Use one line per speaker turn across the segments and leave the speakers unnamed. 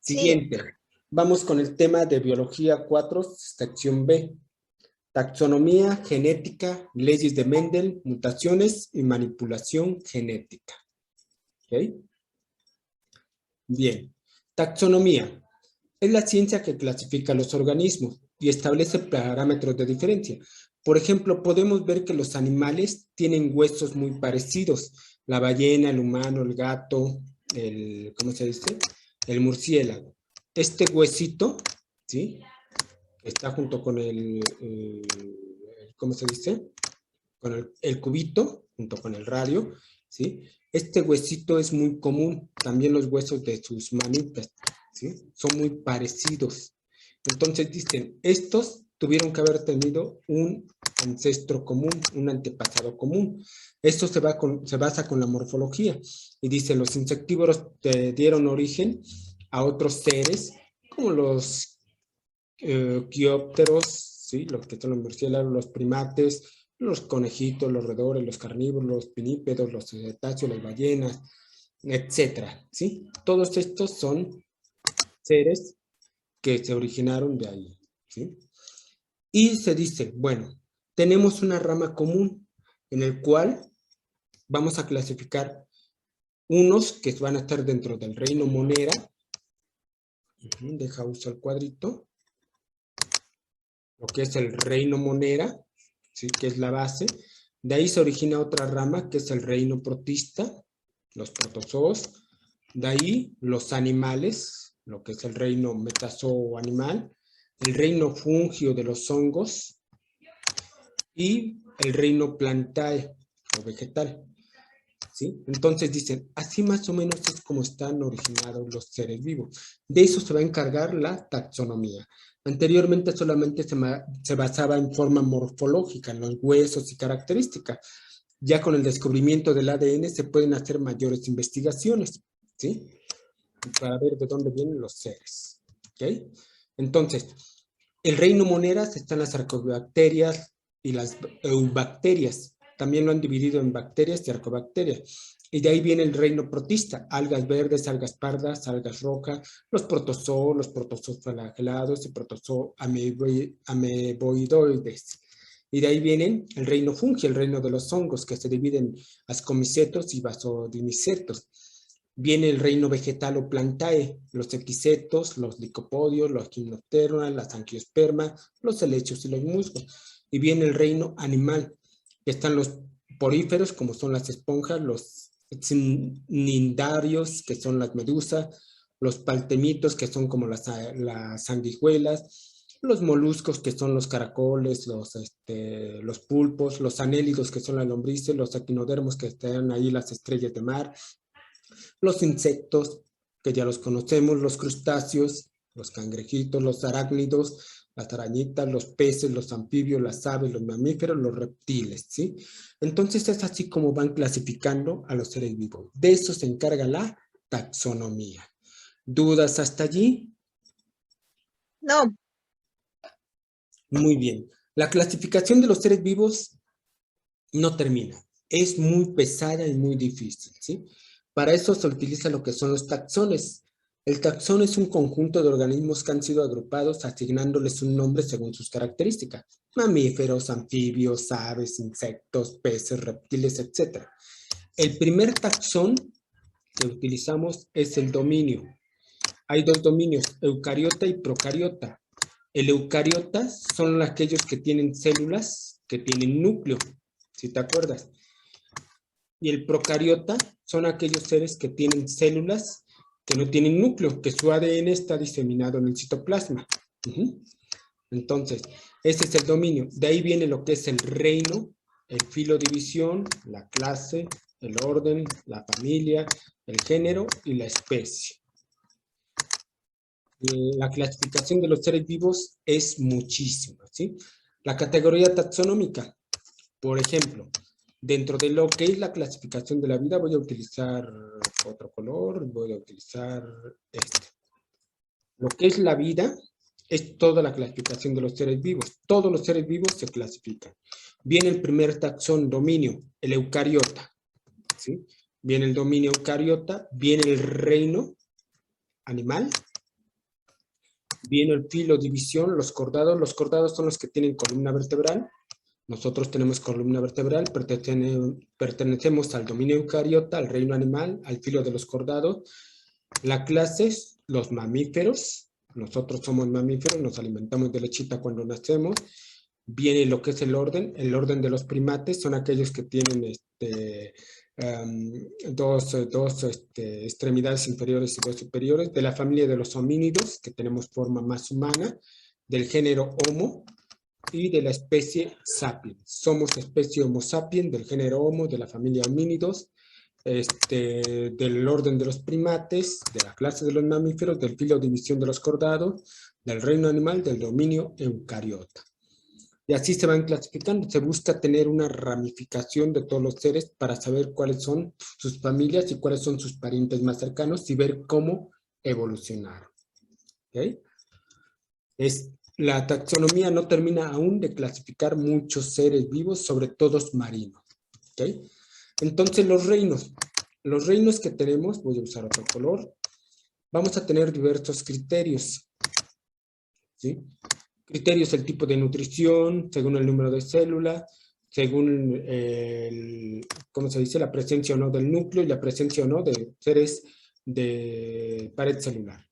Sí,
Siguiente. Vamos con el tema de biología 4, sección B. Taxonomía, genética, leyes de Mendel, mutaciones y manipulación genética. ¿Ok? Bien. Taxonomía. Es la ciencia que clasifica los organismos y establece parámetros de diferencia. Por ejemplo, podemos ver que los animales tienen huesos muy parecidos. La ballena, el humano, el gato, ¿cómo se dice? El murciélago. Este huesito, ¿sí? Está junto con ¿cómo se dice? Con el cubito, junto con el radio, ¿sí? Este huesito es muy común, también los huesos de sus manitas, ¿sí? Son muy parecidos. Entonces dicen, estos tuvieron que haber tenido un ancestro común, un antepasado común. Esto se basa con la morfología y dice, los insectívoros dieron origen a otros seres como los quiópteros, ¿sí? Los que son los murciélagos, los primates, los conejitos, los roedores, los carnívoros, los pinípedos, los cetáceos, las ballenas, etcétera, ¿sí? Todos estos son seres que se originaron de ahí, ¿sí? Y se dice, bueno, tenemos una rama común en el cual vamos a clasificar unos que van a estar dentro del reino Monera. Deja usar el cuadrito. Lo que es el reino Monera, ¿sí? Que es la base. De ahí se origina otra rama, que es el reino protista, los protozoos. De ahí los animales, lo que es el reino metazoo animal, el reino fungio de los hongos y el reino plantae o vegetal. ¿Sí? Entonces dicen, así más o menos es como están originados los seres vivos. De eso se va a encargar la taxonomía. Anteriormente solamente se basaba en forma morfológica, en los huesos y características. Ya con el descubrimiento del ADN se pueden hacer mayores investigaciones, ¿sí? Para ver de dónde vienen los seres, ¿ok? Entonces, el reino Moneras están las arcobacterias y las eubacterias. También lo han dividido en bacterias y arcobacterias. Y de ahí viene el reino protista, algas verdes, algas pardas, algas rojas, los protozoos flagelados y protozoos ameboidoides. Y de ahí viene el reino fungi, el reino de los hongos, que se dividen en ascomicetos y vasodimicetos. Viene el reino vegetal o plantae, los equisetos, los licopodios, los gimnotermas, las angiospermas, los helechos y los musgos. Y viene el reino animal, que están los poríferos, como son las esponjas, los cnidarios, que son las medusas, los paltemitos, que son como las sanguijuelas, los moluscos, que son los caracoles, los pulpos, los anélidos, que son las lombrices, los equinodermos, que están ahí las estrellas de mar, los insectos, que ya los conocemos, los crustáceos, los cangrejitos, los arácnidos, las arañitas, los peces, los anfibios, las aves, los mamíferos, los reptiles, ¿sí? Entonces es así como van clasificando a los seres vivos. De eso se encarga la taxonomía. ¿Dudas hasta allí?
no,
Muy bien. La clasificación de los seres vivos no termina. Es muy pesada y muy difícil, ¿sí? Para eso se utiliza lo que son los taxones. El taxón es un conjunto de organismos que han sido agrupados asignándoles un nombre según sus características. Mamíferos, anfibios, aves, insectos, peces, reptiles, etc. El primer taxón que utilizamos es el dominio. Hay dos dominios, eucariota y procariota. El eucariota son aquellos que tienen células, que tienen núcleo, si te acuerdas. Y el procariota son aquellos seres que tienen células que no tienen núcleo, que su ADN está diseminado en el citoplasma. Entonces, ese es el dominio. De ahí viene lo que es el reino, el filodivisión, la clase, el orden, la familia, el género y la especie. La clasificación de los seres vivos es muchísima, ¿sí? La categoría taxonómica, por ejemplo, dentro de lo que es la clasificación de la vida, voy a utilizar otro color, voy a utilizar este. Lo que es la vida es toda la clasificación de los seres vivos. Todos los seres vivos se clasifican. Viene el primer taxón, dominio, el eucariota, ¿sí? Viene el dominio eucariota, viene el reino animal, Viene el filo, división, los cordados. Los cordados son los que tienen columna vertebral. Nosotros tenemos columna vertebral, pertenecemos al dominio eucariota, al reino animal, al filo de los cordados. La clase es los mamíferos. Nosotros somos mamíferos, nos alimentamos de lechita cuando nacemos. Viene lo que es el orden de los primates, son aquellos que tienen dos extremidades inferiores y dos superiores, de la familia de los homínidos, que tenemos forma más humana, del género Homo y de la especie Sapiens. Somos especie Homo sapiens, del género Homo, de la familia homínidos, del orden de los primates, de la clase de los mamíferos, del filo división de los cordados, del reino animal, del dominio eucariota. Y así se van clasificando. Se busca tener una ramificación de todos los seres para saber cuáles son sus familias y cuáles son sus parientes más cercanos y ver cómo evolucionaron. ¿Okay? La taxonomía no termina aún de clasificar muchos seres vivos, sobre todo marinos. ¿Okay? Entonces los reinos que tenemos, voy a usar otro color, vamos a tener diversos criterios. ¿Sí? Criterios del tipo de nutrición, según el número de células, según ¿cómo se dice? La presencia o no del núcleo y la presencia o no de seres de pared celular.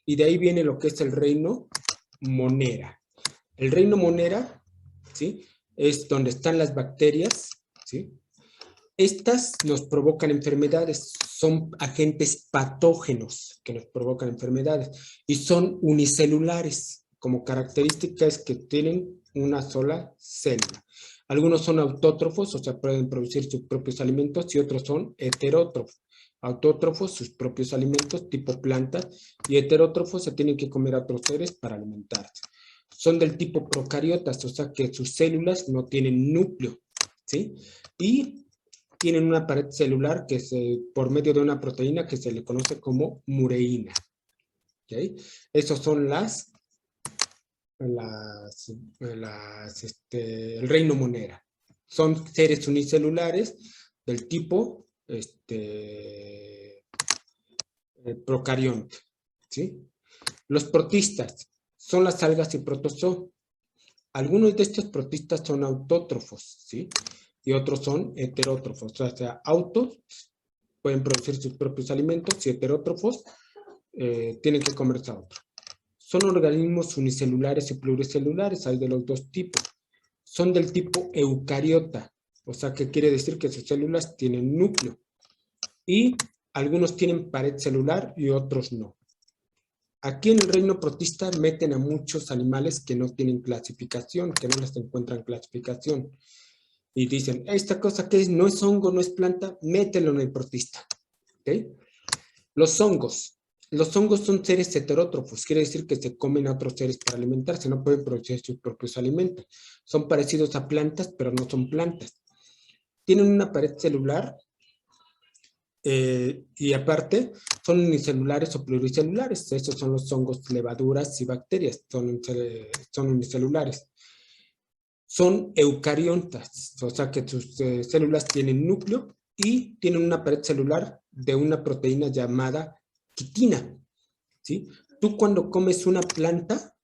Y de ahí viene lo que es el reino monera. El reino monera, ¿sí? Es donde están las bacterias, ¿sí? Estas nos provocan enfermedades, son agentes patógenos que nos provocan enfermedades y son unicelulares. Como característica es que tienen una sola célula. Algunos son autótrofos, o sea, pueden producir sus propios alimentos, y otros son heterótrofos. Autótrofos, sus propios alimentos, tipo plantas, y heterótrofos se tienen que comer a otros seres para alimentarse. Son del tipo procariotas, o sea que sus células no tienen núcleo, ¿sí? Y tienen una pared celular que por medio de una proteína que se le conoce como mureína. ¿Okay? Esos son el reino monera. Son seres unicelulares del tipo procarionte. ¿Sí? Los protistas son las algas y protozoo. Algunos de estos protistas son autótrofos, ¿sí? Y otros son heterótrofos, o sea, autos pueden producir sus propios alimentos y heterótrofos tienen que comerse a otro. Son organismos unicelulares y pluricelulares, hay de los dos tipos. Son del tipo eucariota, o sea, que quiere decir que sus células tienen núcleo. Y algunos tienen pared celular y otros no. Aquí en el reino protista meten a muchos animales que no tienen clasificación, que no les encuentran clasificación. Y dicen, esta cosa que es, no es hongo, no es planta, mételo en el protista. ¿Okay? Los hongos son seres heterótrofos, quiere decir que se comen a otros seres para alimentarse, no pueden producir sus propios alimentos. Son parecidos a plantas, pero no son plantas. Tienen una pared celular y aparte son unicelulares o pluricelulares. Esos son los hongos, levaduras y bacterias, son unicelulares. Son eucariontas, o sea que sus células tienen núcleo y tienen una pared celular de una proteína llamada quitina, ¿sí? Tú cuando comes una planta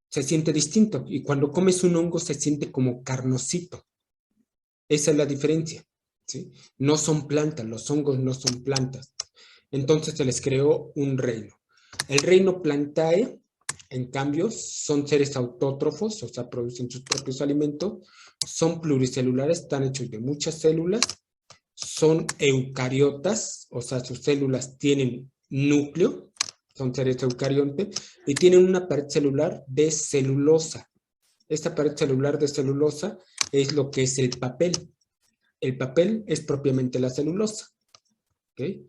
se siente distinto y cuando comes un hongo se siente como carnosito. Esa es la diferencia, ¿sí? No son plantas, los hongos no son plantas. Entonces se les creó un reino. El reino Plantae, en cambio, son seres autótrofos, o sea, producen sus propios alimentos, son pluricelulares, están hechos de muchas células, son eucariotas, o sea, sus células tienen núcleo, son seres eucariontes, y tienen una pared celular de celulosa. Esta pared celular de celulosa es lo que es el papel. El papel es propiamente la celulosa. ¿Okay?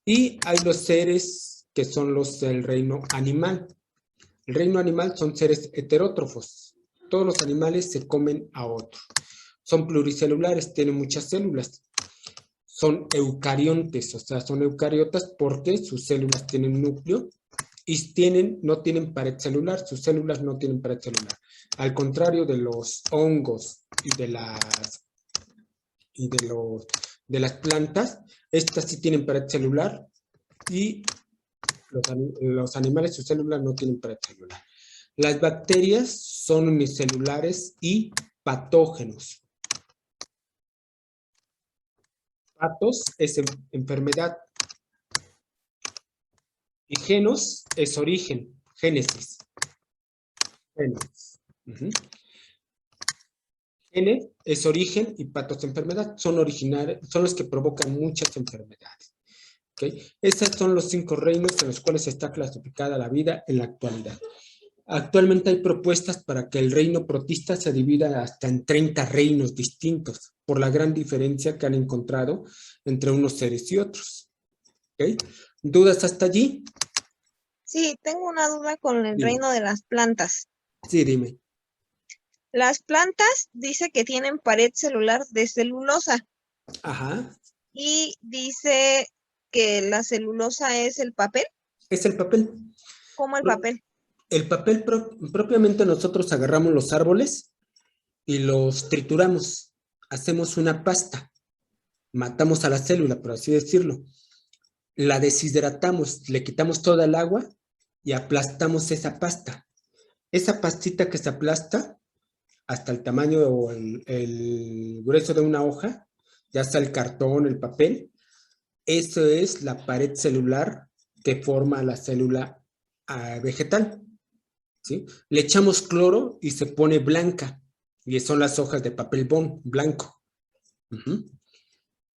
Y hay los seres que son los del reino animal. El reino animal son seres heterótrofos. Todos los animales se comen a otro. Son pluricelulares, tienen muchas células. Son eucariontes, o sea, son eucariotas porque sus células tienen núcleo y no tienen pared celular, sus células no tienen pared celular. Al contrario de los hongos y de las plantas, estas sí tienen pared celular y Los animales, sus células no tienen pared celular. Las bacterias son unicelulares y patógenos. Patos es enfermedad. Y genos es origen, génesis. Génesis. Gene es origen y patos enfermedad. Son los que provocan muchas enfermedades. ¿Okay? Esos son los 5 reinos en los cuales está clasificada la vida en la actualidad. Actualmente hay propuestas para que el reino protista se divida hasta en 30 reinos distintos, por la gran diferencia que han encontrado entre unos seres y otros. ¿Okay? ¿Dudas hasta allí?
Sí, tengo una duda con el
Dime.
reino de las plantas.
Sí, dime.
Las plantas dice que tienen pared celular de celulosa
Ajá.
y dice que la celulosa es el papel.
Es el papel.
¿Cómo el papel?
El papel propiamente nosotros agarramos los árboles y los trituramos. Hacemos una pasta. Matamos a la célula, por así decirlo. La deshidratamos, le quitamos toda el agua y aplastamos esa pasta. Esa pastita que se aplasta hasta el tamaño o el grueso de una hoja, ya sea el cartón, el papel, eso es la pared celular que forma la célula vegetal. ¿Sí? Le echamos cloro y se pone blanca, y son las hojas de papel bond, blanco.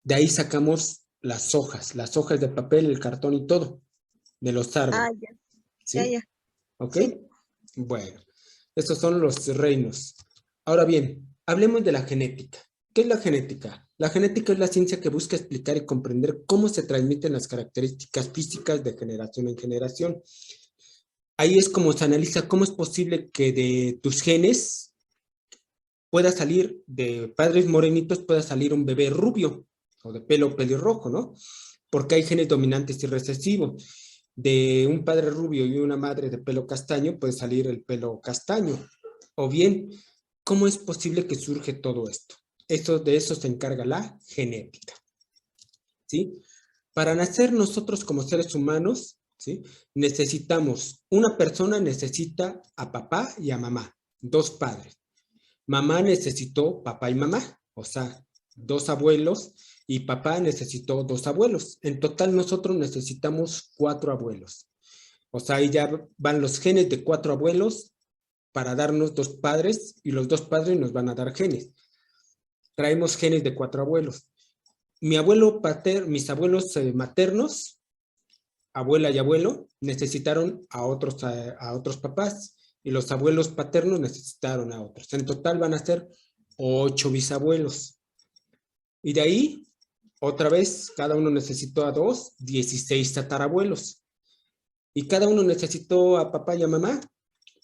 De ahí sacamos las hojas de papel, el cartón y todo, de los árboles.
Ah, ya.
¿Sí?
Ya.
¿Ok?
Sí.
Bueno, estos son los reinos. Ahora bien, hablemos de la genética. ¿Qué es la genética? La genética es la ciencia que busca explicar y comprender cómo se transmiten las características físicas de generación en generación. Ahí es como se analiza cómo es posible que de tus genes pueda salir, de padres morenitos, pueda salir un bebé rubio o de pelo pelirrojo, ¿no? Porque hay genes dominantes y recesivos. De un padre rubio y una madre de pelo castaño puede salir el pelo castaño. O bien, ¿cómo es posible que surge todo esto? De eso se encarga la genética. ¿Sí? Para nacer nosotros como seres humanos, ¿sí? Necesitamos, una persona necesita a papá y a mamá, 2 padres. Mamá necesitó papá y mamá, o sea, 2 abuelos, y papá necesitó 2 abuelos. En total nosotros necesitamos 4 abuelos. O sea, ahí ya van los genes de 4 abuelos para darnos 2 padres, y los 2 padres nos van a dar genes. Traemos genes de 4 abuelos. Mis abuelos maternos, abuela y abuelo, necesitaron a otros papás, y los abuelos paternos necesitaron a otros. En total van a ser 8 bisabuelos. Y de ahí, otra vez, cada uno necesitó a 2, 16 tatarabuelos. Y cada uno necesitó a papá y a mamá,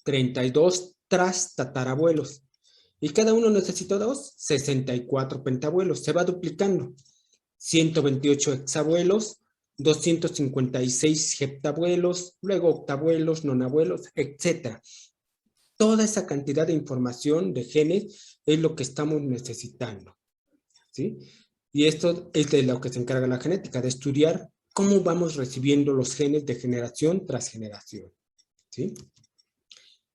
32 tatarabuelos. Y cada uno necesitó 2, 64 pentabuelos. Se va duplicando. 128 hexabuelos, 256 heptabuelos, luego octabuelos, nonabuelos, etc. Toda esa cantidad de información de genes es lo que estamos necesitando. ¿Sí? Y esto es de lo que se encarga la genética, de estudiar cómo vamos recibiendo los genes de generación tras generación. ¿Sí?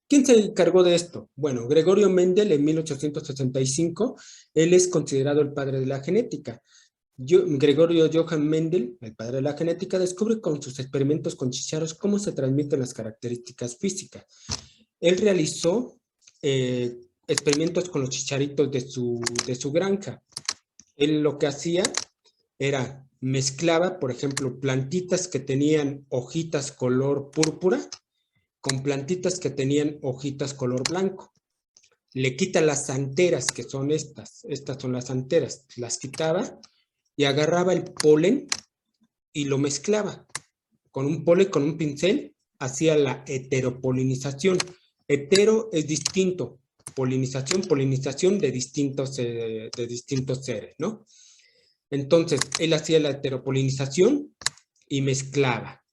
¿Quién se encargó de esto? Bueno, Gregorio Mendel en 1865, él es considerado el padre de la genética. Gregorio Johann Mendel, el padre de la genética, descubre con sus experimentos con chícharos cómo se transmiten las características físicas. Él realizó experimentos con los chicharitos de su granja. Él lo que hacía era mezclaba, por ejemplo, plantitas que tenían hojitas color púrpura con plantitas que tenían hojitas color blanco. Le quita las anteras, que son estas son las anteras, las quitaba y agarraba el polen y lo mezclaba con un polen, con un pincel, hacía la heteropolinización. Hetero es distinto, polinización de distintos seres, ¿no? Entonces, él hacía la heteropolinización y mezclaba,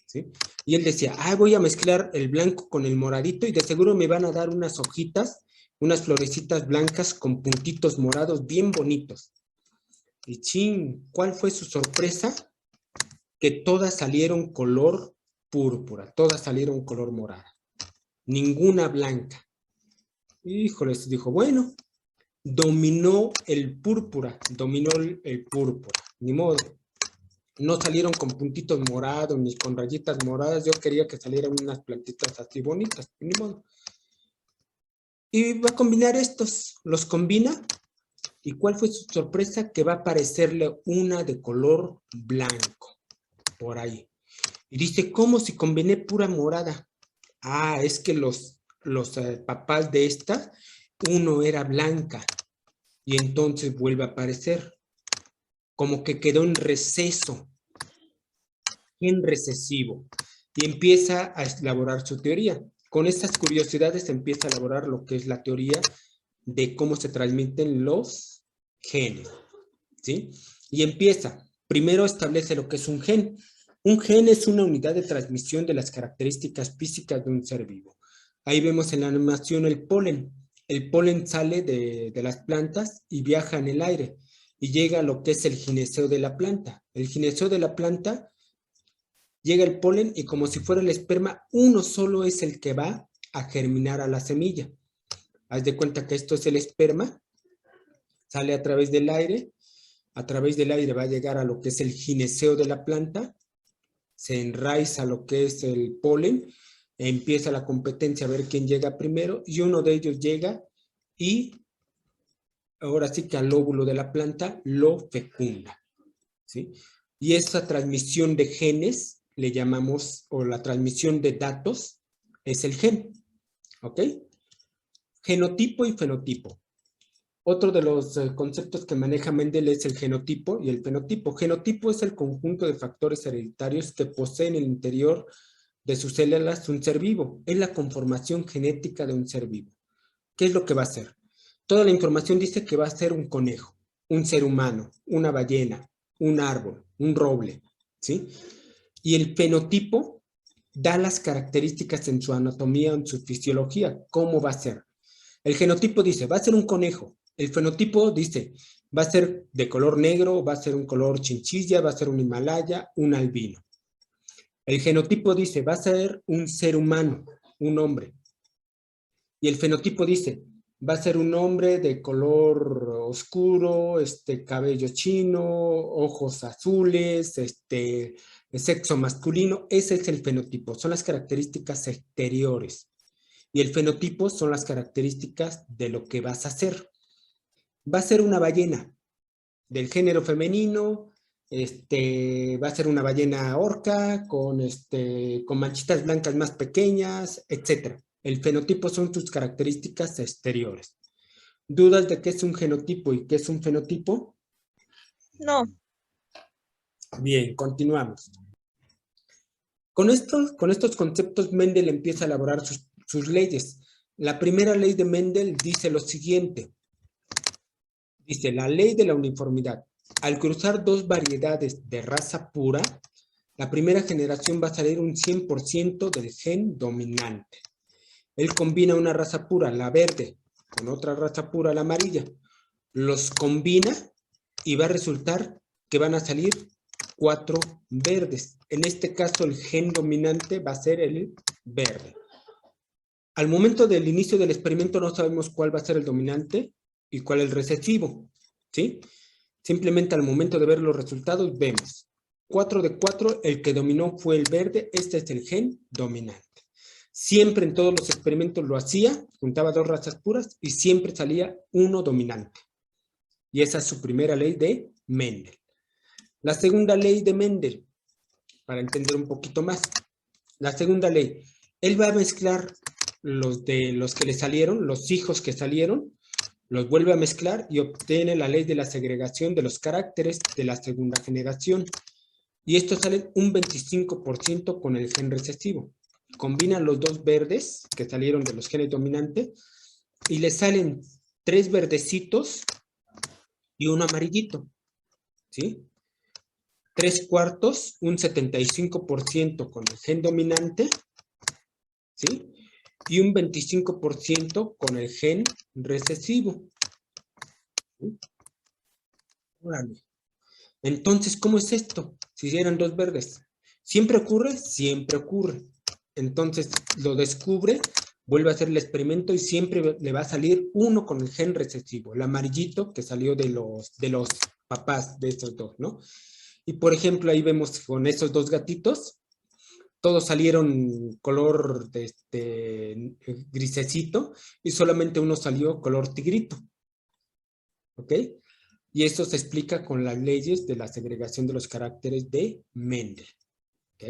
¿sí? Y él decía, voy a mezclar el blanco con el moradito y de seguro me van a dar unas hojitas, unas florecitas blancas con puntitos morados bien bonitos. Y ¿cuál fue su sorpresa? Que todas salieron color púrpura. Todas salieron color morada. Ninguna blanca. Híjoles, dijo, bueno, dominó el púrpura. Ni modo. No salieron con puntitos morados ni con rayitas moradas. Yo quería que salieran unas plantitas así bonitas. Ni modo. Y va a combinar estos. Los combina. ¿Y cuál fue su sorpresa? Que va a aparecerle una de color blanco. Por ahí. Y dice, ¿cómo si combiné pura morada? Ah, es que los papás de esta, uno era blanca. Y entonces vuelve a aparecer. Como que quedó en receso. En recesivo. Y empieza a elaborar su teoría. Con estas curiosidades empieza a elaborar lo que es la teoría de cómo se transmiten los genes. ¿Sí? Y empieza. Primero establece lo que es un gen. Un gen es una unidad de transmisión de las características físicas de un ser vivo. Ahí vemos en la animación el polen. El polen sale de las plantas y viaja en el aire y llega a lo que es el gineceo de la planta. El gineceo de la planta llega el polen y como si fuera el esperma, uno solo es el que va a germinar a la semilla. Haz de cuenta que esto es el esperma, sale a través del aire va a llegar a lo que es el gineceo de la planta, se enraiza lo que es el polen, empieza la competencia a ver quién llega primero y uno de ellos llega y ahora sí que al óvulo de la planta lo fecunda, ¿sí? Y esa transmisión de genes le llamamos, o la transmisión de datos, es el gen, ¿ok? Genotipo y fenotipo. Otro de los conceptos que maneja Mendel es el genotipo y el fenotipo. Genotipo es el conjunto de factores hereditarios que posee en el interior de sus células un ser vivo. Es la conformación genética de un ser vivo. ¿Qué es lo que va a hacer? Toda la información dice que va a ser un conejo, un ser humano, una ballena, un árbol, un roble, ¿sí? Y el fenotipo da las características en su anatomía, en su fisiología, cómo va a ser. El genotipo dice, va a ser un conejo. El fenotipo dice, va a ser de color negro, va a ser un color chinchilla, va a ser un himalaya, un albino. El genotipo dice, va a ser un ser humano, un hombre. Y el fenotipo dice, va a ser un hombre de color oscuro, cabello chino, ojos azules, sexo masculino. Ese es el fenotipo, son las características exteriores. Y el fenotipo son las características de lo que vas a hacer. Va a ser una ballena del género femenino, va a ser una ballena orca con manchitas blancas más pequeñas, etc. El fenotipo son tus características exteriores. ¿Dudas de qué es un genotipo y qué es un fenotipo?
No.
Bien, continuamos. Con estos conceptos, Mendel empieza a elaborar sus leyes. La primera ley de Mendel dice lo siguiente. Dice, la ley de la uniformidad. Al cruzar dos variedades de raza pura, la primera generación va a salir un 100% del gen dominante. Él combina una raza pura, la verde, con otra raza pura, la amarilla. Los combina y va a resultar que van a salir 4 verdes. En este caso, el gen dominante va a ser el verde. Al momento del inicio del experimento no sabemos cuál va a ser el dominante y cuál el recesivo, ¿sí? Simplemente al momento de ver los resultados vemos 4 de 4, el que dominó fue el verde, este es el gen dominante. Siempre en todos los experimentos lo hacía, juntaba 2 razas puras y siempre salía uno dominante. Y esa es su primera ley de Mendel. La segunda ley de Mendel, para entender un poquito más. La segunda ley, él va a mezclar los que le salieron, los hijos que salieron, los vuelve a mezclar y obtiene la ley de la segregación de los caracteres de la segunda generación. Y esto sale un 25% con el gen recesivo. Combina los 2 verdes que salieron de los genes dominantes y le salen 3 verdecitos y un amarillito, ¿sí? 3/4, un 75% con el gen dominante, ¿sí? Y un 25% con el gen recesivo. ¿Sí? Órale. Entonces, ¿cómo es esto? Si eran 2 verdes. ¿Siempre ocurre? Siempre ocurre. Entonces lo descubre, vuelve a hacer el experimento y siempre le va a salir uno con el gen recesivo, el amarillito que salió de los papás de estos dos, ¿no? Y por ejemplo, ahí vemos con esos dos gatitos, todos salieron color grisecito y solamente uno salió color tigrito. ¿Ok? Y eso se explica con las leyes de la segregación de los caracteres de Mendel. ¿Ok?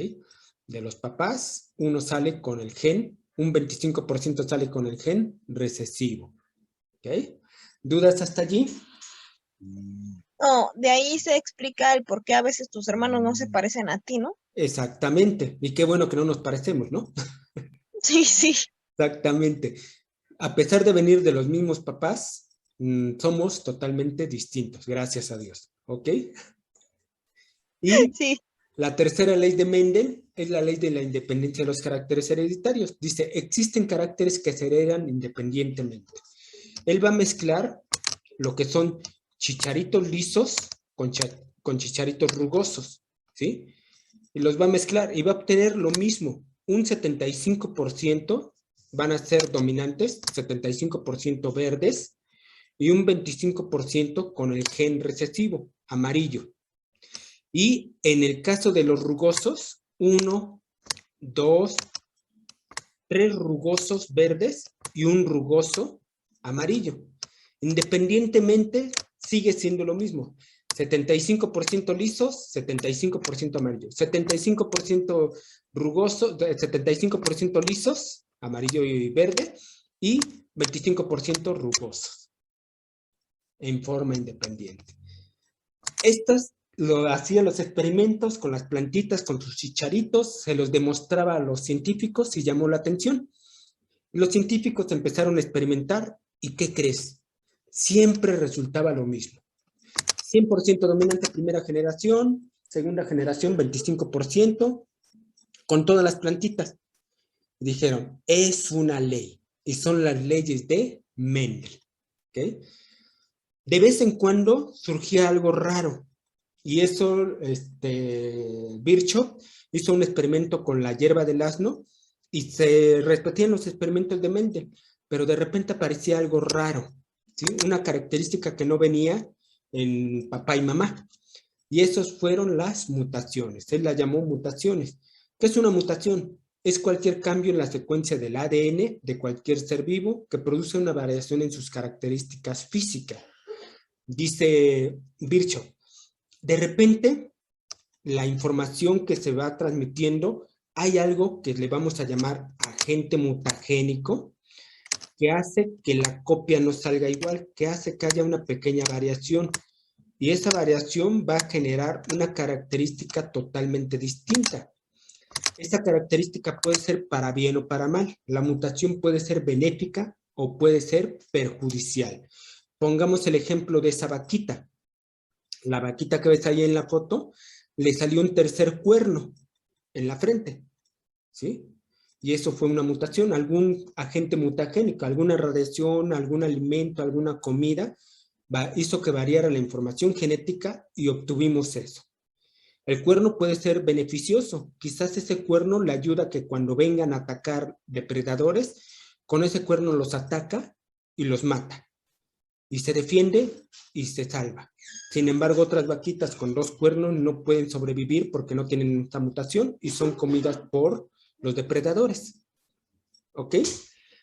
De los papás, uno sale con el gen, un 25% sale con el gen recesivo. ¿Ok? ¿Dudas hasta allí?
No, de ahí se explica el por qué a veces tus hermanos no se parecen a ti, ¿no?
Exactamente. Y qué bueno que no nos parecemos, ¿no?
Sí, sí,
Exactamente. A pesar de venir de los mismos papás, somos totalmente distintos, gracias a Dios. ¿Ok? Y
sí.
la tercera ley de Mendel es la ley de la independencia de los caracteres hereditarios. Dice, existen caracteres que se heredan independientemente. Él va a mezclar lo que son chicharitos lisos con chicharitos rugosos, ¿sí? Y los va a mezclar y va a obtener lo mismo. Un 75% van a ser dominantes, 75% verdes y un 25% con el gen recesivo, amarillo. Y en el caso de los rugosos, 1, 2, 3 rugosos verdes y un rugoso amarillo. Independientemente, sigue siendo lo mismo. 75% lisos, 75% amarillo. 75% rugosos, 75% lisos, amarillo y verde, y 25% rugosos, en forma independiente. Estos lo hacían los experimentos con las plantitas, con sus chicharitos, se los demostraba a los científicos y llamó la atención. Los científicos empezaron a experimentar y ¿qué crees? Siempre resultaba lo mismo. 100% dominante primera generación, segunda generación 25%, con todas las plantitas. Dijeron, es una ley y son las leyes de Mendel. ¿Okay? De vez en cuando surgía algo raro y eso, Virchow hizo un experimento con la hierba del asno y se repetían los experimentos de Mendel, pero de repente aparecía algo raro, ¿sí? Una característica que no venía en papá y mamá. Y esos fueron las mutaciones. Él la llamó mutaciones. ¿Qué es una mutación? Es cualquier cambio en la secuencia del ADN de cualquier ser vivo que produce una variación en sus características físicas. Dice Virchow, de repente la información que se va transmitiendo, hay algo que le vamos a llamar agente mutagénico, que hace que la copia no salga igual, que hace que haya una pequeña variación. Y esa variación va a generar una característica totalmente distinta. Esa característica puede ser para bien o para mal. La mutación puede ser benéfica o puede ser perjudicial. Pongamos el ejemplo de esa vaquita. La vaquita que ves ahí en la foto, le salió un tercer cuerno en la frente, ¿sí? Y eso fue una mutación, algún agente mutagénico, alguna radiación, algún alimento, alguna comida, hizo que variara la información genética y obtuvimos eso. El cuerno puede ser beneficioso, quizás ese cuerno le ayuda a que cuando vengan a atacar depredadores, con ese cuerno los ataca y los mata. Y se defiende y se salva. Sin embargo, otras vaquitas con dos cuernos no pueden sobrevivir porque no tienen esta mutación y son comidas por los depredadores. ¿Ok?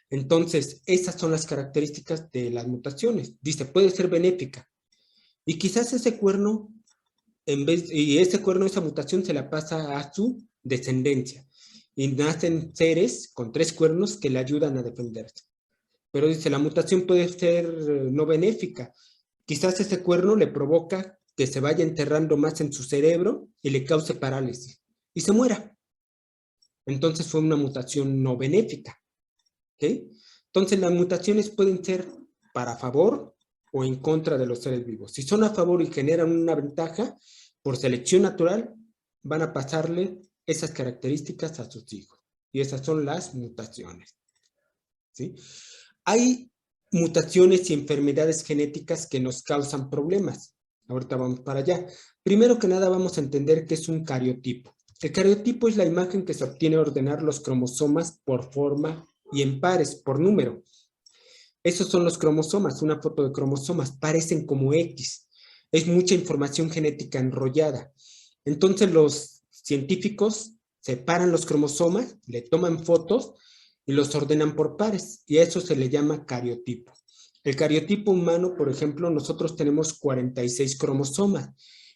Entonces, esas son las características de las mutaciones. Dice, puede ser benéfica. Y quizás ese cuerno, esa mutación se la pasa a su descendencia. Y nacen seres con 3 cuernos que le ayudan a defenderse. Pero dice, la mutación puede ser no benéfica. Quizás ese cuerno le provoca que se vaya enterrando más en su cerebro y le cause parálisis y se muera. Entonces fue una mutación no benéfica. ¿Okay? Entonces las mutaciones pueden ser para favor o en contra de los seres vivos. Si son a favor y generan una ventaja, por selección natural, van a pasarle esas características a sus hijos. Y esas son las mutaciones. ¿Sí? Hay mutaciones y enfermedades genéticas que nos causan problemas. Ahorita vamos para allá. Primero que nada vamos a entender qué es un cariotipo. El cariotipo es la imagen que se obtiene al ordenar los cromosomas por forma y en pares, por número. Esos son los cromosomas, una foto de cromosomas, parecen como X. Es mucha información genética enrollada. Entonces los científicos separan los cromosomas, le toman fotos y los ordenan por pares, y a eso se le llama cariotipo. El cariotipo humano, por ejemplo, nosotros tenemos 46 cromosomas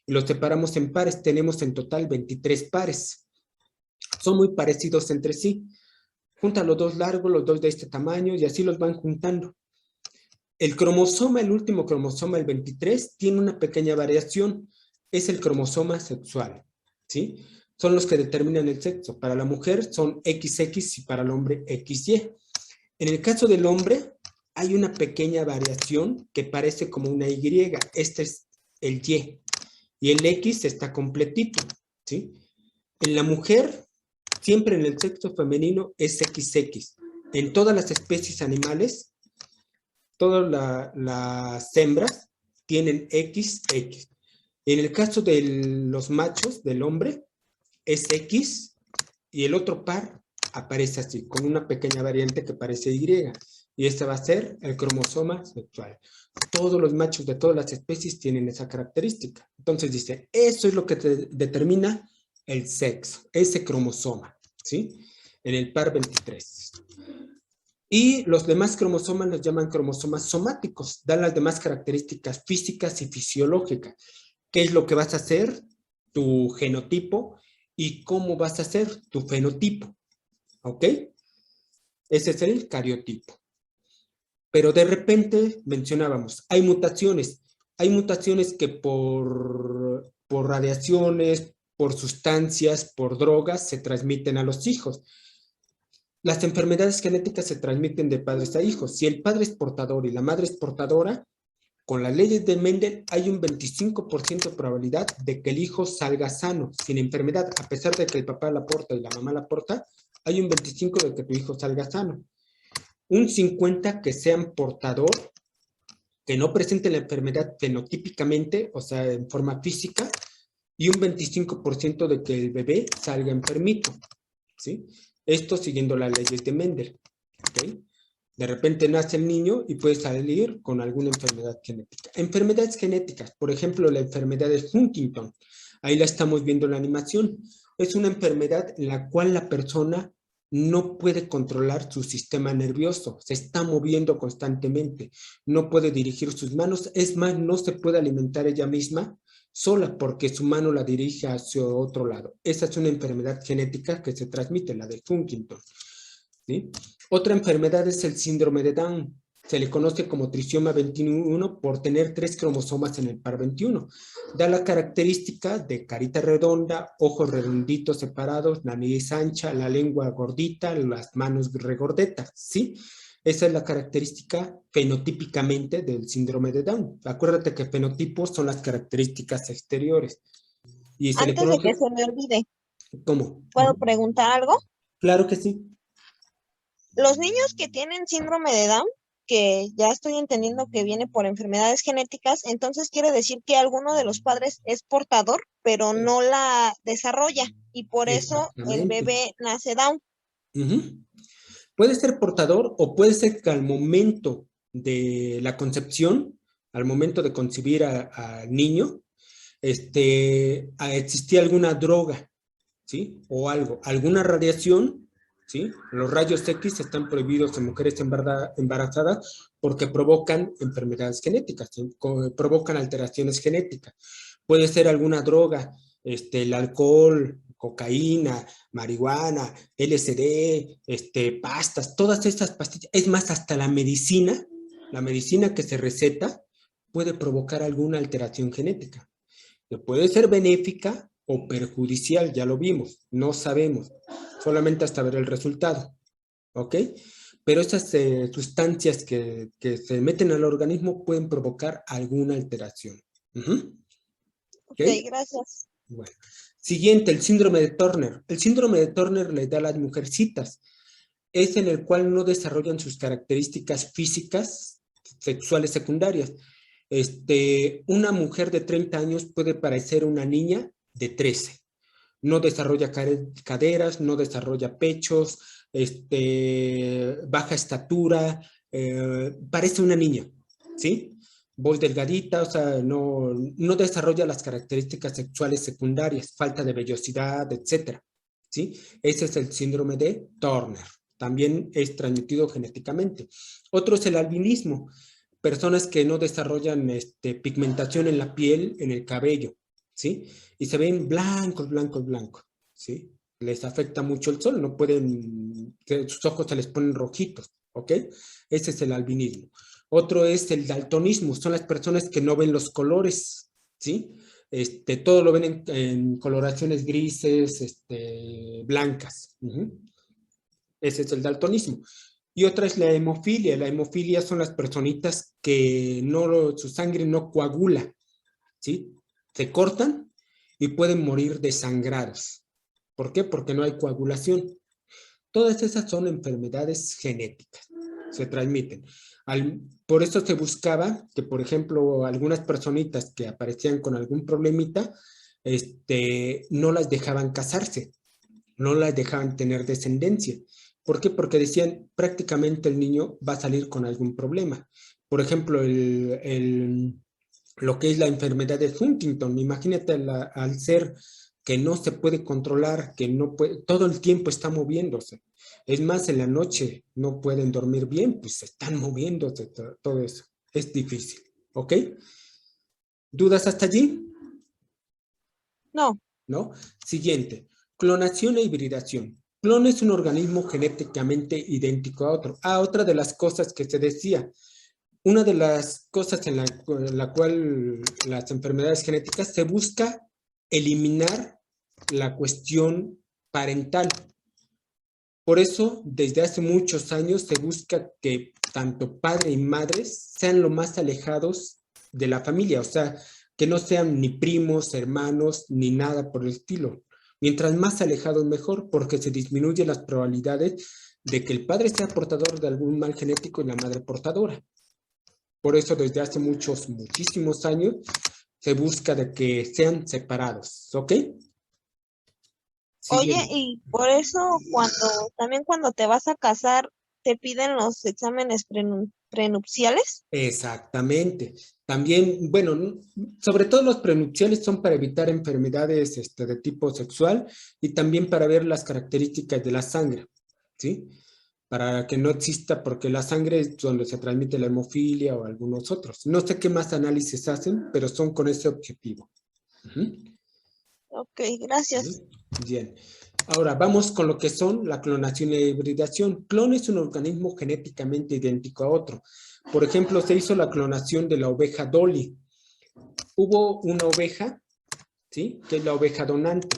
y los separamos en pares, tenemos en total 23 pares. Son muy parecidos entre sí. Juntan los dos largos, los dos de este tamaño y así los van juntando. El cromosoma, el último cromosoma, el 23, tiene una pequeña variación. Es el cromosoma sexual, ¿sí? Son los que determinan el sexo. Para la mujer son XX y para el hombre XY. En el caso del hombre, hay una pequeña variación que parece como una Y. Este es el Y. Y el X está completito, ¿sí? En la mujer, siempre en el sexo femenino es XX. En todas las especies animales, todas las hembras tienen XX. En el caso de los machos, del hombre, es X y el otro par aparece así, con una pequeña variante que parece Y. Y este va a ser el cromosoma sexual. Todos los machos de todas las especies tienen esa característica. Entonces dice, eso es lo que determina el sexo, ese cromosoma, ¿sí? En el par 23. Y los demás cromosomas los llaman cromosomas somáticos, dan las demás características físicas y fisiológicas. ¿Qué es lo que vas a hacer? Tu genotipo y cómo vas a hacer tu fenotipo. ¿Ok? Ese es el cariotipo. Pero de repente mencionábamos, hay mutaciones. Hay mutaciones que por radiaciones, por sustancias, por drogas, se transmiten a los hijos. Las enfermedades genéticas se transmiten de padres a hijos. Si el padre es portador y la madre es portadora, con las leyes de Mendel hay un 25% de probabilidad de que el hijo salga sano, sin enfermedad. A pesar de que el papá la porta y la mamá la porta, hay un 25% de que tu hijo salga sano. Un 50% que sean portador, que no presente la enfermedad fenotípicamente, o sea, en forma física, y un 25% de que el bebé salga enfermito, ¿sí? Esto siguiendo las leyes de Mendel, ¿ok? De repente nace el niño y puede salir con alguna enfermedad genética. Enfermedades genéticas, por ejemplo, la enfermedad de Huntington. Ahí la estamos viendo en la animación. Es una enfermedad en la cual la persona no puede controlar su sistema nervioso, se está moviendo constantemente, no puede dirigir sus manos, es más, no se puede alimentar ella misma sola porque su mano la dirige hacia otro lado. Esa es una enfermedad genética que se transmite, la de Huntington, ¿sí? Otra enfermedad es el síndrome de Down. Se le conoce como trisoma 21 por tener 3 cromosomas en el par 21. Da la característica de carita redonda, ojos redonditos separados, la nariz ancha, la lengua gordita, las manos regordetas, ¿sí? Esa es la característica fenotípicamente del síndrome de Down. Acuérdate que fenotipos son las características exteriores. Y se le
Antes de
conoce...
que se me olvide,
¿Cómo?
¿puedo preguntar algo?
Claro que sí.
Los niños que tienen síndrome de Down, que ya estoy entendiendo que viene por enfermedades genéticas, entonces quiere decir que alguno de los padres es portador, pero no la desarrolla y por eso el
Exactamente.
bebé nace Down.
Puede ser portador o puede ser que al momento de la concepción, al momento de concebir al niño, existía alguna droga, ¿sí? O algo, alguna radiación, ¿sí? Los rayos X están prohibidos en mujeres embarazadas porque provocan enfermedades genéticas, ¿sí? Provocan alteraciones genéticas. Puede ser alguna droga, el alcohol, cocaína, marihuana, LSD, pastas, todas estas pastillas. Es más, hasta la medicina que se receta puede provocar alguna alteración genética. Que puede ser benéfica o perjudicial, ya lo vimos, no sabemos, solamente hasta ver el resultado, ¿ok? Pero esas sustancias que se meten al organismo pueden provocar alguna alteración. ¿Ok?
Ok, gracias.
Bueno. Siguiente, el síndrome de Turner. El síndrome de Turner le da a las mujercitas. Es en el cual no desarrollan sus características físicas sexuales secundarias. Una mujer de 30 años puede parecer una niña de 13. no desarrolla caderas, no desarrolla pechos, baja estatura, parece una niña, ¿sí? Voz delgadita, o sea, no desarrolla las características sexuales secundarias, falta de vellosidad, etcétera, ¿sí? Ese es el síndrome de Turner. También es transmitido genéticamente. Otro es el albinismo, personas que no desarrollan pigmentación en la piel, en el cabello, ¿sí? Y se ven blancos, blancos, blancos, ¿sí? Les afecta mucho el sol, no pueden, sus ojos se les ponen rojitos, ¿ok? Ese es el albinismo. Otro es el daltonismo, son las personas que no ven los colores, ¿sí? Todo lo ven en coloraciones grises, blancas. Ese es el daltonismo. Y otra es la hemofilia. La hemofilia son las personitas que su sangre no coagula, ¿sí? Se cortan y pueden morir desangrados. ¿Por qué? Porque no hay coagulación. Todas esas son enfermedades genéticas, se transmiten. Por eso se buscaba que, por ejemplo, algunas personitas que aparecían con algún problemita, no las dejaban casarse, no las dejaban tener descendencia. ¿Por qué? Porque decían prácticamente el niño va a salir con algún problema. Por ejemplo, lo que es la enfermedad de Huntington. Imagínate al ser que no se puede controlar, que no puede, todo el tiempo está moviéndose. Es más, en la noche no pueden dormir bien, pues están moviéndose, todo eso. Es difícil, ¿ok? ¿Dudas hasta allí?
No.
¿No? Siguiente, clonación e hibridación. Clon es un organismo genéticamente idéntico a otro. Otra de las cosas que se decía, una de las cosas en la cual las enfermedades genéticas se busca eliminar la cuestión parental. Por eso, desde hace muchos años se busca que tanto padre y madres sean lo más alejados de la familia, o sea, que no sean ni primos, hermanos, ni nada por el estilo. Mientras más alejados mejor, porque se disminuyen las probabilidades de que el padre sea portador de algún mal genético y la madre portadora. Por eso desde hace muchísimos años se busca de que sean separados, ¿ok?
Oye,
Siguiente.
y por eso también cuando te vas a casar, te piden los exámenes prenupciales.
Exactamente. También, bueno, sobre todo los prenupciales son para evitar enfermedades de tipo sexual y también para ver las características de la sangre, ¿sí? Para que no exista, porque la sangre es donde se transmite la hemofilia o algunos otros. No sé qué más análisis hacen, pero son con ese objetivo. Ujú.
Ok, gracias.
Ujú. Bien. Ahora vamos con lo que son la clonación e hibridación. Clon es un organismo genéticamente idéntico a otro. Por ejemplo, se hizo la clonación de la oveja Dolly. Hubo una oveja, ¿sí? Que es la oveja donante.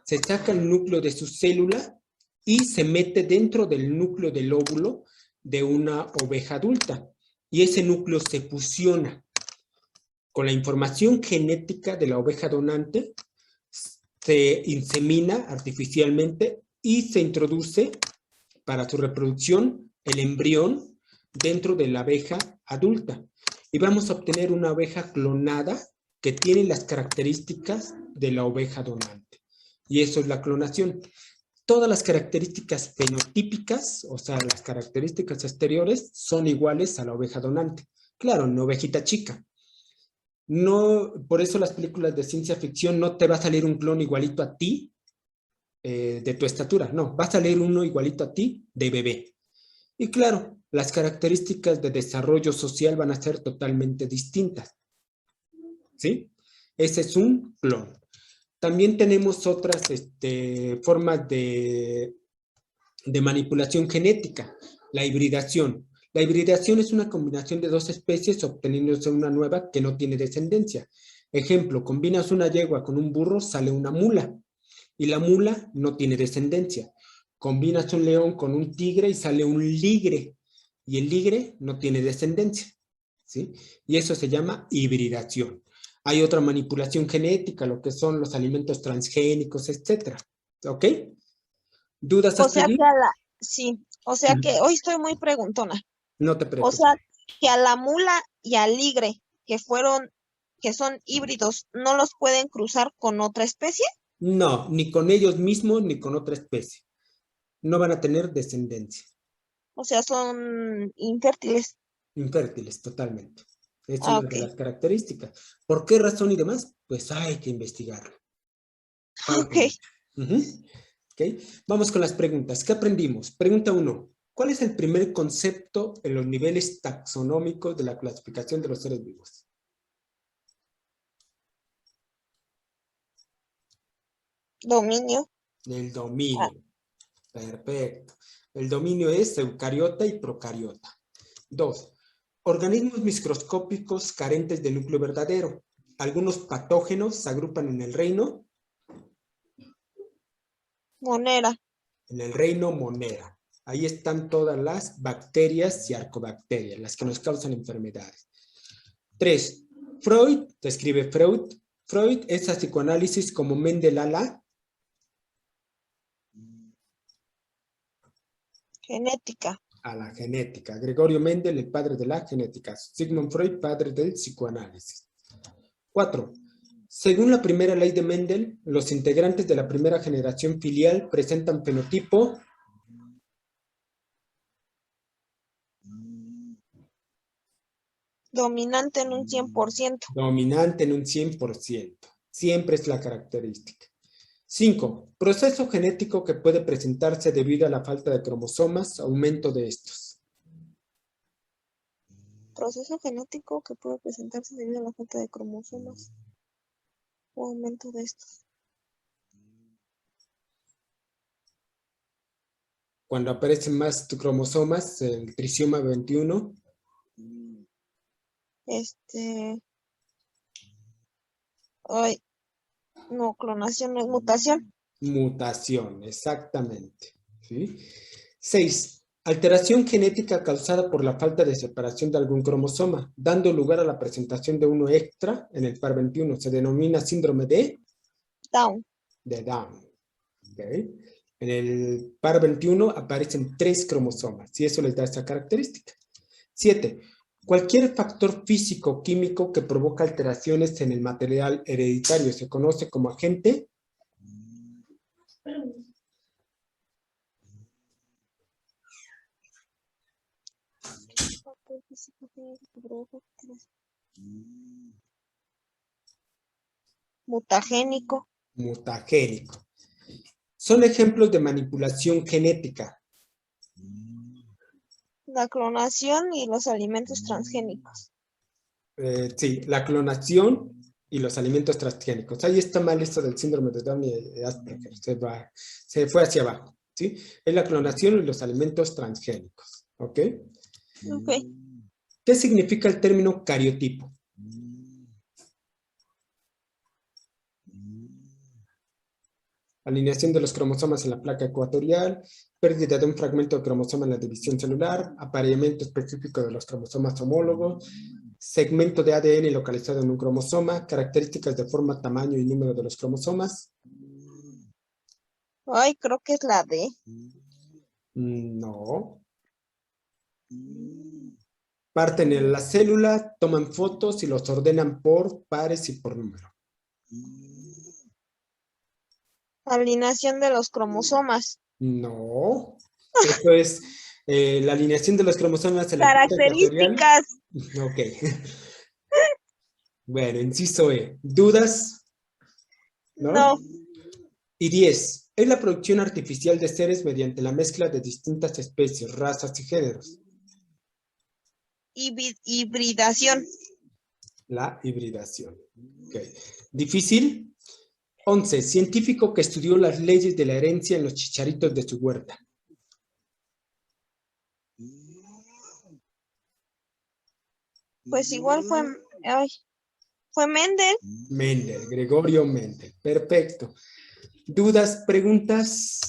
Se saca el núcleo de su célula y se mete dentro del núcleo del óvulo de una oveja adulta. Y ese núcleo se fusiona con la información genética de la oveja donante, se insemina artificialmente y se introduce para su reproducción el embrión dentro de la abeja adulta. Y vamos a obtener una abeja clonada que tiene las características de la oveja donante. Y eso es la clonación. Todas las características fenotípicas, o sea, las características exteriores, son iguales a la oveja donante. Claro, una ovejita chica. No, por eso las películas de ciencia ficción no te va a salir un clon igualito a ti, de tu estatura, no, va a salir uno igualito a ti de bebé. Y claro, las características de desarrollo social van a ser totalmente distintas, ¿sí? Ese es un clon. También tenemos otras formas de manipulación genética, la hibridación. La hibridación es una combinación de dos especies obteniéndose una nueva que no tiene descendencia. Ejemplo, combinas una yegua con un burro, sale una mula y la mula no tiene descendencia. Combinas un león con un tigre y sale un ligre y el ligre no tiene descendencia, ¿sí? Y eso se llama hibridación. Hay otra manipulación genética, lo que son los alimentos transgénicos, etcétera. ¿Ok? ¿Dudas
O
hasta
sea
allí?
que sí, o sea que hoy estoy muy preguntona.
No te
O
preocupes.
sea que a la mula y al ligre, que son híbridos, no los pueden cruzar con otra especie.
No, ni con ellos mismos ni con otra especie. No van a tener descendencia.
O sea, son infértiles.
Infértiles, totalmente. Es
Ah,
una
ok.
de las características. ¿Por qué razón y demás? Pues hay que investigarlo.
Ok.
Falta mucho. Ujú. ¿Ok? Vamos con las preguntas. ¿Qué aprendimos? Pregunta 1. ¿Cuál es el primer concepto en los niveles taxonómicos de la clasificación de los seres vivos?
Dominio.
El
Ah,
dominio. Perfecto. El dominio es eucariota y procariota. 2. Organismos microscópicos carentes de núcleo verdadero. Algunos patógenos se agrupan
monera.
en el reino Monera. Ahí están todas las bacterias y arcobacterias, las que nos causan enfermedades. 3. Freud, describe Freud. Freud es a psicoanálisis como Mendel a la
Genética.
genética. Gregorio Mendel, el padre de la genética. Sigmund Freud, padre del psicoanálisis. 4. Según la primera ley de Mendel, los integrantes de la primera generación filial presentan fenotipo
Dominante en un 100%.
dominante en un 100%. Siempre es la característica. 5. Proceso genético que puede presentarse debido a la falta de cromosomas, aumento de estos.
Proceso genético que puede presentarse debido a la falta de cromosomas o aumento de estos.
Cuando aparecen más cromosomas, el trisoma 21.
Ay, no, clonación no es mutación.
Mutación, exactamente. ¿Sí? 6. Alteración genética causada por la falta de separación de algún cromosoma, dando lugar a la presentación de uno extra en el par 21. Se denomina síndrome
Down.
de Down. ¿Okay? En el par 21 aparecen 3 cromosomas y eso les da esta característica. 7. Cualquier factor físico o químico que provoca alteraciones en el material hereditario se conoce como agente
Mutagénico.
mutagénico. Son ejemplos de manipulación genética.
La clonación y los alimentos transgénicos.
Sí, la clonación y los alimentos transgénicos. Ahí está mal esto del síndrome de Down y Asperger. Se fue hacia abajo. ¿Sí? Es la clonación y los alimentos transgénicos. ¿Ok?
Ok.
¿Qué significa el término cariotipo? Alineación de los cromosomas en la placa ecuatorial, pérdida de un fragmento de cromosoma en la división celular, apareamiento específico de los cromosomas homólogos, segmento de ADN localizado en un cromosoma, características de forma, tamaño y número de los cromosomas.
Ay, creo que es la D.
No. Parten en la célula, toman fotos y los ordenan por pares y por número.
Alineación de los cromosomas.
No. Esto es la alineación de los cromosomas en la placa ecuatorial.
Características.
Ok. Bueno, inciso E. ¿Dudas? ¿No?
No.
Y 10. Es la producción artificial de seres mediante la mezcla de distintas especies, razas y géneros.
Hibridación.
La hibridación. Okay. ¿Difícil? 11. Científico que estudió las leyes de la herencia en los chicharitos de su huerta.
Pues igual fue. Ay, fue Mendel.
Mendel, Gregorio Mendel. Perfecto. ¿Dudas, preguntas?